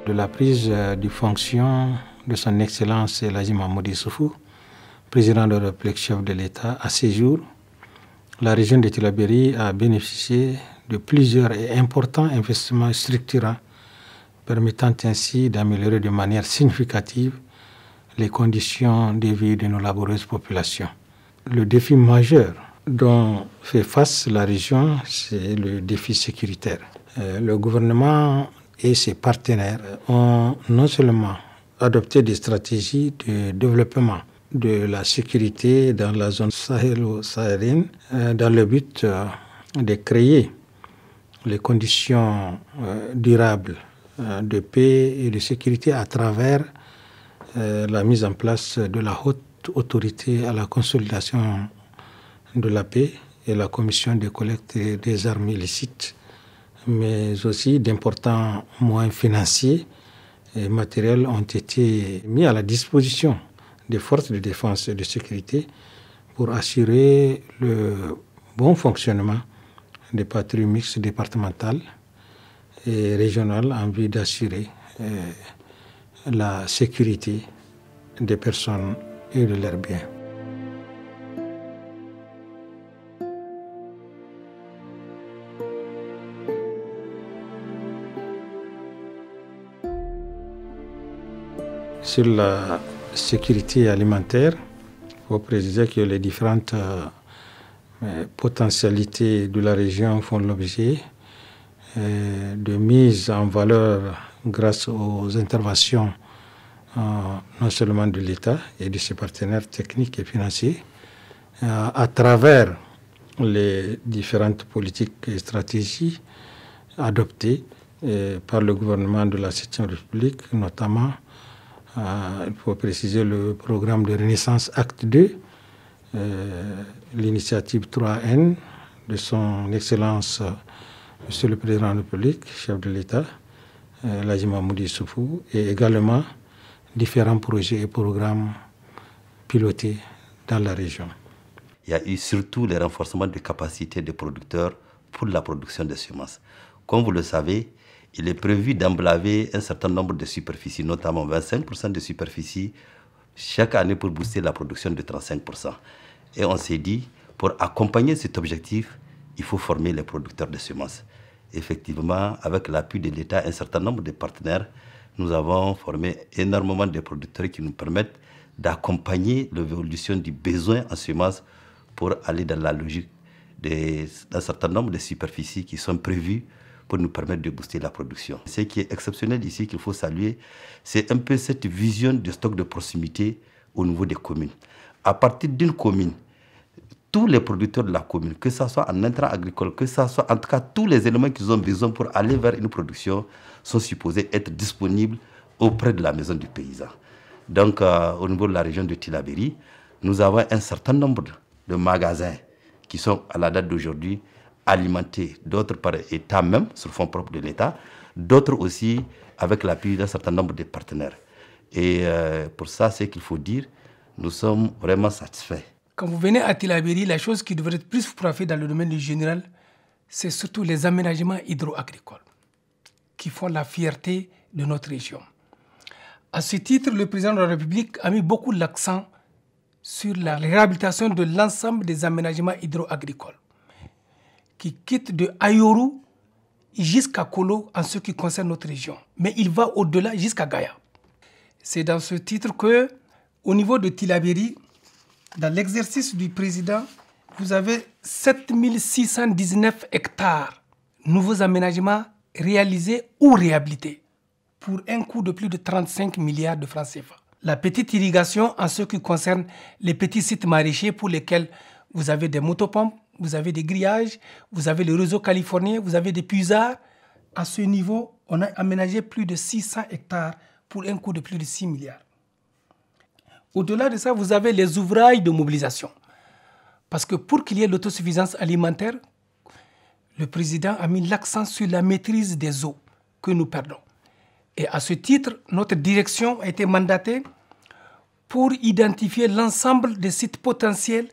de la prise de fonction de son Excellence Elhadji Mahamadou Issoufou, président de la République, chef de l'État, à ces jours, la région de Tillabéri a bénéficié de plusieurs et importants investissements structurants permettant ainsi d'améliorer de manière significative les conditions de vie de nos laborieuses populations. Le défi majeur dont fait face la région, c'est le défi sécuritaire. Le gouvernement et ses partenaires ont non seulement adopté des stratégies de développement de la sécurité dans la zone sahélo-saharienne dans le but de créer les conditions durables de paix et de sécurité à travers la mise en place de la haute autorité à la consolidation de la paix et la commission de collecte des armes illicites, mais aussi d'importants moyens financiers et matériels ont été mis à la disposition des forces de défense et de sécurité pour assurer le bon fonctionnement des patrouilles mixtes départementales et régionales en vue d'assurer la sécurité des personnes et de leurs biens. Sur la sécurité alimentaire, il faut préciser que les différentes potentialités de la région font l'objet de mise en valeur grâce aux interventions non seulement de l'État et de ses partenaires techniques et financiers, à travers les différentes politiques et stratégies adoptées par le gouvernement de la 7e République, notamment, il faut préciser le programme de Renaissance Acte 2, l'initiative 3N de son Excellence Monsieur le Président de la République, chef de l'État, Elhadji Mahamadou Issoufou, et également différents projets et programmes pilotés dans la région. Il y a eu surtout le renforcement des capacités des producteurs pour la production de semences. Comme vous le savez, il est prévu d'emblaver un certain nombre de superficies, notamment 25% de superficies chaque année pour booster la production de 35%. Et on s'est dit, pour accompagner cet objectif, il faut former les producteurs de semences. Effectivement, avec l'appui de l'État et un certain nombre de partenaires, nous avons formé énormément de producteurs qui nous permettent d'accompagner l'évolution du besoin en semences pour aller dans la logique d'un certain nombre de superficies qui sont prévues pour nous permettre de booster la production. Ce qui est exceptionnel ici, qu'il faut saluer, c'est un peu cette vision de stock de proximité au niveau des communes. À partir d'une commune, tous les producteurs de la commune, que ce soit en intrant agricole, que ce soit en tout cas tous les éléments qu'ils ont besoin pour aller vers une production, sont supposés être disponibles auprès de la maison du paysan. Donc, au niveau de la région de Tillabéri, nous avons un certain nombre de magasins qui sont, à la date d'aujourd'hui, alimentés, d'autres par l'État même, sur fonds propres de l'État, d'autres aussi avec l'appui d'un certain nombre de partenaires. Et pour ça, c'est qu'il faut dire, nous sommes vraiment satisfaits. Quand vous venez à Tillabéri, la chose qui devrait être plus frappée dans le domaine du général, c'est surtout les aménagements hydro-agricoles qui font la fierté de notre région. À ce titre, le président de la République a mis beaucoup l'accent sur la réhabilitation de l'ensemble des aménagements hydro-agricoles qui quittent de Ayoru jusqu'à Kolo en ce qui concerne notre région. Mais il va au-delà jusqu'à Gaya. C'est dans ce titre que, au niveau de Tillabéri, dans l'exercice du président, vous avez 7619 hectares nouveaux aménagements réalisés ou réhabilités pour un coût de plus de 35 milliards de francs CFA. La petite irrigation en ce qui concerne les petits sites maraîchers pour lesquels vous avez des motopompes, vous avez des grillages, vous avez le réseau californien, vous avez des puisards. À ce niveau, on a aménagé plus de 600 hectares pour un coût de plus de 6 milliards. Au-delà de ça, vous avez les ouvrages de mobilisation. Parce que pour qu'il y ait l'autosuffisance alimentaire, le président a mis l'accent sur la maîtrise des eaux que nous perdons. Et à ce titre, notre direction a été mandatée pour identifier l'ensemble des sites potentiels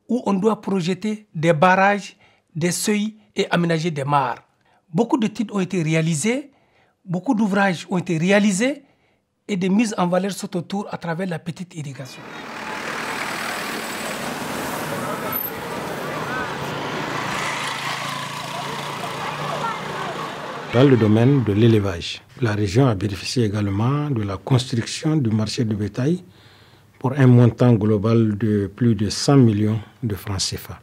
où on doit projeter des barrages, des seuils et aménager des mares. Beaucoup d'études ont été réalisées beaucoup d'ouvrages ont été réalisés et des mises en valeur sont autour à travers la petite irrigation. Dans le domaine de l'élevage, la région a bénéficié également de la construction du marché du bétail pour un montant global de plus de 100 millions de francs CFA.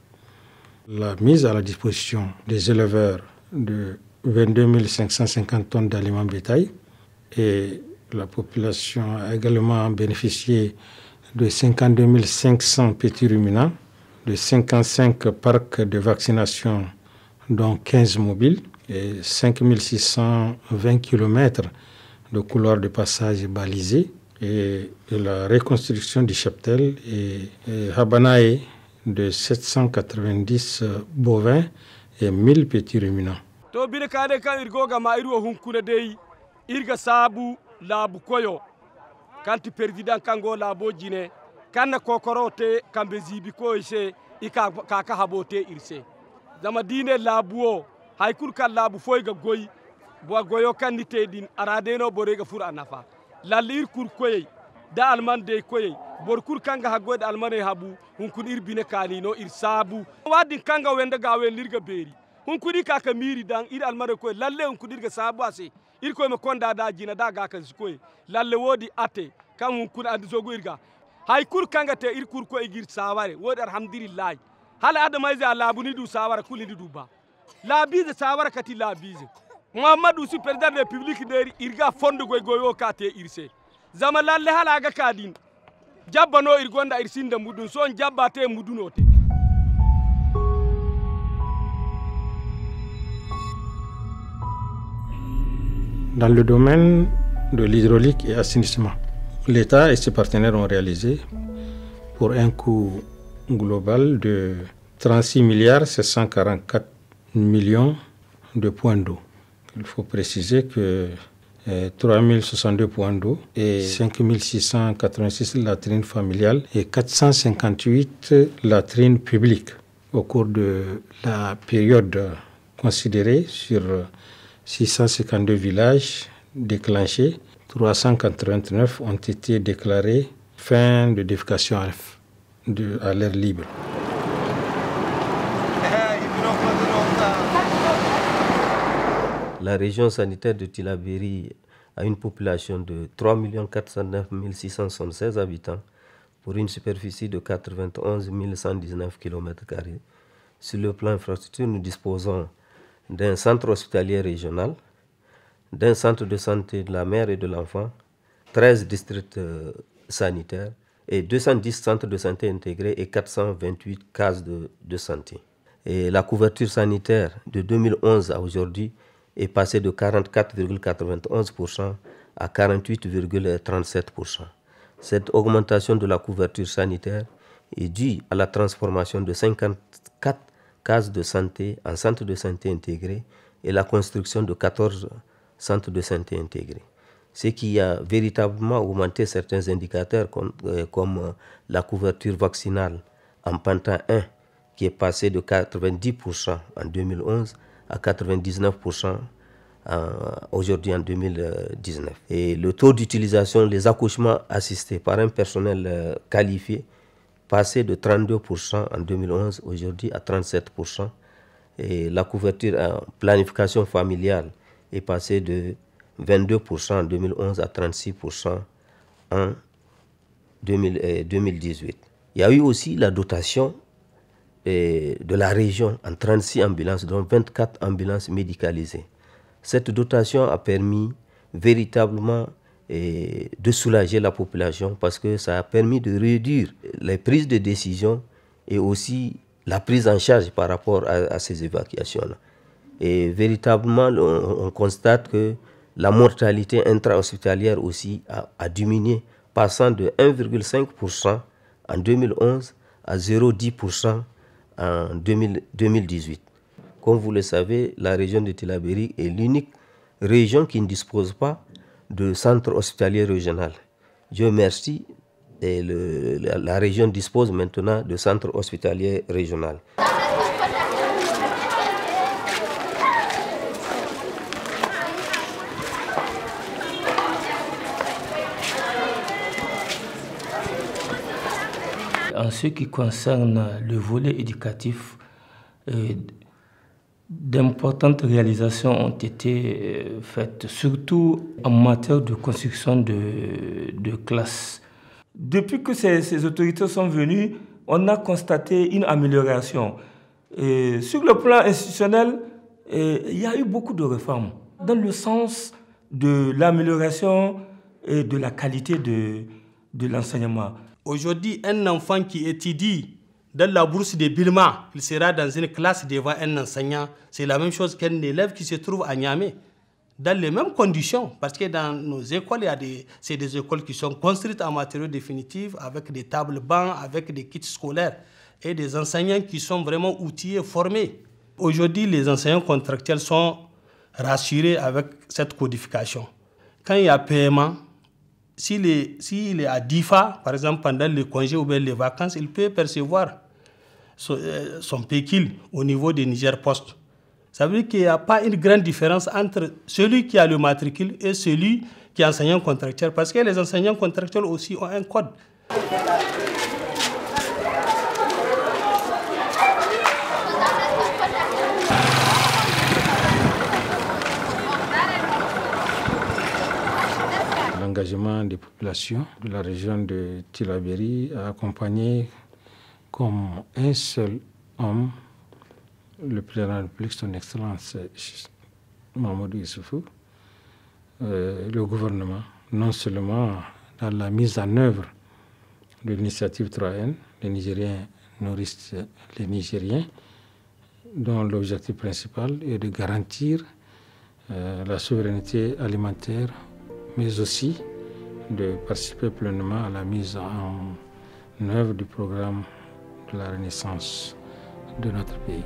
La mise à la disposition des éleveurs de 22 550 tonnes d'aliments bétail et la population a également bénéficié de 52 500 petits ruminants, de 55 parcs de vaccination dont 15 mobiles et 5 620 km de couloirs de passage balisés et la reconstruction du cheptel et Habanae de 790 bovins et 1000 petits ruminants. To bine kade kan irgoga ma irwo hunkuna dei irga sabu labu koyo kanti president kango labo jine kanna kokorote kambe zibi ko ise ika kaka habote irse zama dine labuo haykul kan labu foyga goy bo goyo kanite din aradeno borega fur anafa lalir kur koy da alman de koy bor kur kanga hagode almane habu hunkun irbine kanino irsabu wadin kanga wenda gawe lirga beri hunkudi kaka miri dan ir almare koy lalle hunkudir ga sabu ase ir koy me konda da jina da ga kan koy lalle wodi ate kan hunkun andi zogo irga hay kur kanga te ir kur koy gir saware wodi alhamdulillah hala adamay za labuni du sawara kulindi du ba labize sawara kati labize muhammadu si president de republique deri irga fondo goy goyo kate irse zama lalle hala ga kadin jabbano irgonda irsinda mudun son jabbate mudunote. Dans le domaine de l'hydraulique et assainissement, l'État et ses partenaires ont réalisé pour un coût global de 36 milliards 744 millions de points d'eau. Il faut préciser que 3062 points d'eau et 5686 latrines familiales et 458 latrines publiques. Au cours de la période considérée sur 652 villages déclenchés, 389 ont été déclarés fin de défécation à l'air libre. La région sanitaire de Tillabéri a une population de 3 409 676 habitants pour une superficie de 91 119 km². Sur le plan infrastructure, nous disposons d'un centre hospitalier régional, d'un centre de santé de la mère et de l'enfant, 13 districts sanitaires et 210 centres de santé intégrés et 428 cases de santé. Et la couverture sanitaire de 2011 à aujourd'hui est passée de 44,91% à 48,37%. Cette augmentation de la couverture sanitaire est due à la transformation de 54 cases de santé en centres de santé intégrés et la construction de 14 centres de santé intégrés. Ce qui a véritablement augmenté certains indicateurs comme la couverture vaccinale en Pantin 1 qui est passée de 90% en 2011 à 99% aujourd'hui en 2019. Et le taux d'utilisation des accouchements assistés par un personnel qualifié passé de 32% en 2011 aujourd'hui à 37%. Et la couverture en planification familiale est passée de 22% en 2011 à 36% en 2018. Il y a eu aussi la dotation de la région en 36 ambulances, dont 24 ambulances médicalisées. Cette dotation a permis véritablement de soulager la population parce que ça a permis de réduire les prises de décision et aussi la prise en charge par rapport à ces évacuations-là. Et véritablement, on constate que la mortalité intra-hospitalière aussi a diminué, passant de 1,5% en 2011 à 0,10% en 2018. Comme vous le savez, la région de Tillabéri est l'unique région qui ne dispose pas de centre hospitalier régional. Dieu merci, et la région dispose maintenant de centre hospitalier régional. En ce qui concerne le volet éducatif, d'importantes réalisations ont été faites, surtout en matière de construction de classes. Depuis que ces autorités sont venues, on a constaté une amélioration. Sur le plan institutionnel, il y a eu beaucoup de réformes dans le sens de l'amélioration et de la qualité de l'enseignement. Aujourd'hui, un enfant qui étudie dans la bourse de Bilma, il sera dans une classe devant un enseignant. C'est la même chose qu'un élève qui se trouve à Niamey, dans les mêmes conditions. Parce que dans nos écoles, c'est des écoles qui sont construites en matériaux définitifs, avec des tables bancs, avec des kits scolaires, et des enseignants qui sont vraiment outillés, formés. Aujourd'hui, les enseignants contractuels sont rassurés avec cette codification. Quand il y a paiement, s'il est à DIFA, par exemple pendant les congés ou bien les vacances, il peut percevoir son pécule au niveau des Niger Post. Ça veut dire qu'il n'y a pas une grande différence entre celui qui a le matricule et celui qui est enseignant contractuel, parce que les enseignants contractuels aussi ont un code. L'engagement des populations de la région de Tillabéri a accompagné comme un seul homme le président de la République, son Excellence Mahamadou Issoufou, le gouvernement, non seulement dans la mise en œuvre de l'initiative 3N, les Nigériens nourrissent les Nigériens, dont l'objectif principal est de garantir la souveraineté alimentaire, mais aussi de participer pleinement à la mise en œuvre du programme de la renaissance de notre pays.